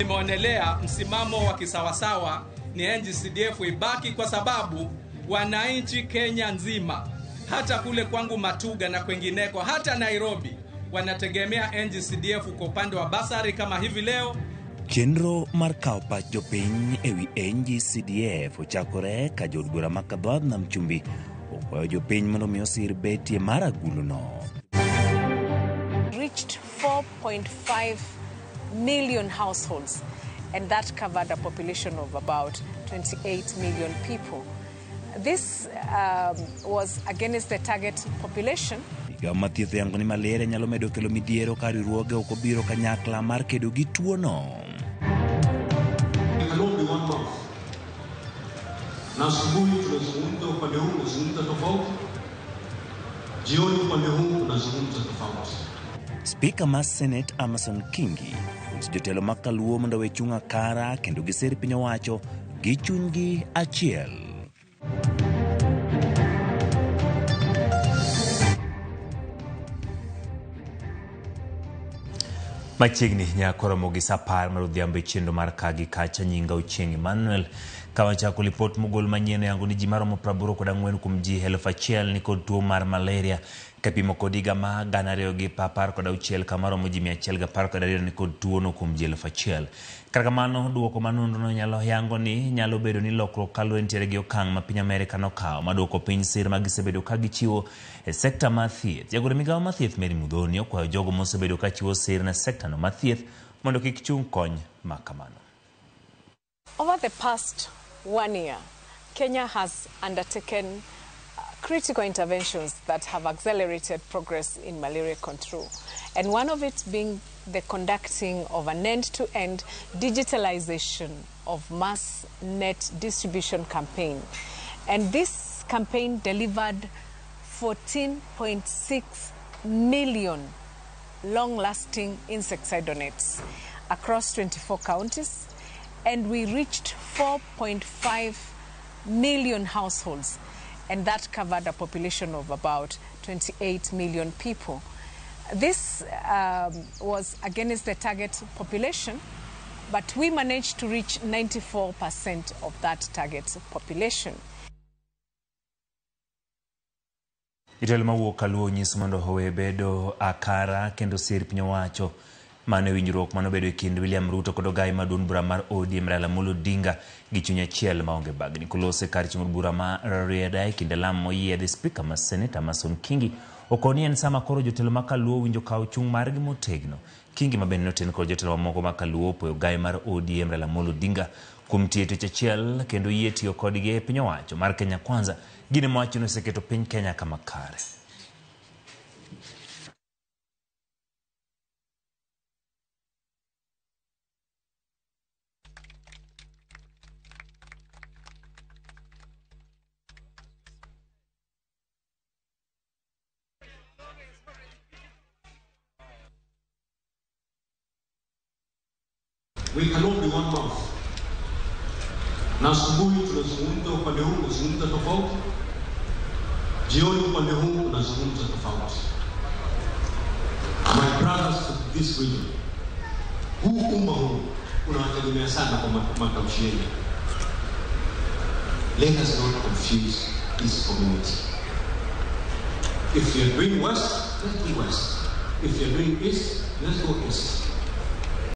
Nimeonelea msimamo wa kisawasawa ni NGCDF ibaki kwa sababu wananchi Kenya nzima, hata kule kwangu Matuga na kwengineko, hata Nairobi, wanategemea NGCDF kwa upande wa basari kama hivi leo. Chenro mar kao pach jopiny ewi NGCDF ochakore ka jod bura ma Kadhodh Nam Chumbi okwayo jopiny mondo mi osir betie mar aguluno. Reached 4.5 million households, and that covered a population of about 28 million people. This was against the target population. Migao mathieth yango ni malaria nyalo medo kelo midhiero ka riwruoge ok obiro kanyakla mar kedo gi tuono. Na asubuhi tunazungumza upande huu, tunazungumza tofauti. Jioni upande huu tunazungumza tofauti. Speaker ma Senate Amason Kingi jotelo makaluo mondo wechunga kara kendo gisir piny owacho gi chunygi achiel. Machiegni nyakoromo gi sapar mar odhiambo chendo mar kagi kacha nyinga Ochieng Emmanuel kawachako lipot mogol manyien yango ni ji maromo 84 kuom ji 1,000 ni kod tuo mar malaria kapimo kod higa ma 2016 kamaromo ji 112 ni kod tuo no kuom ji 1,000. Kar kamano duoko manonro nyalo yango ni nyalo bedo ni lokruok kaluwore nitiere gi okang' ma piny Amerika nokawo maduoko piny sir ma gisebedo ka gichiwo e sekta mar thieth. Jagoro migawo mar thieth Mary Muthoni okwayo jogo mosebedo ka chiwo sir na sekta no mar thieth mondo kik chung kony ma kamano. Over the past 1 year, Kenya has undertaken critical interventions that have accelerated progress in malaria control. And one of it being the conducting of an end-to-end digitalization of mass net distribution campaign. And this campaign delivered 14.6 million long-lasting insecticidal nets across 24 counties. And we reached 4.5 million households, and that covered a population of about 28 million people. This was against the target population, but we managed to reach 94% of that target population. Itelo mawuok kaluo nyiso mondo howe bedo akara kendo sir piny owacho mane winjruok mano bedo e kind William Ruto kod ogai maduong' bura mar ODM Raila Amolo Odinga gi chuny achiel maonge bagni kolose kar chung'o bura mar Rarieda e kinde lam moyiedhi. Speaker ma Senate Amason Kingi okoni en sama koro jotelo makaluo winjo kawo chung' margi motegno. Kingi mabende noten kod jotelo mamoko makaluo opoyo ogai mar ODM Raila Amolo Odinga kuom tiyo tich achiel kendo yie tiyo kodgi e piny owacho mar Kenya Kwanza, gine mowacho ni oseketo piny Kenya kama kare. We cannot be one mouth. Na asubuhi tunazungumza upande huu, tunazungumza tofauti. Jioni upande huu tunazungumza tofauti. My brothers of this region, huu umma huu unawategemea sana kwa matamshi yenu. Let us not confuse this community. If you're doing west, let's do west. If you're doing east, let's go east.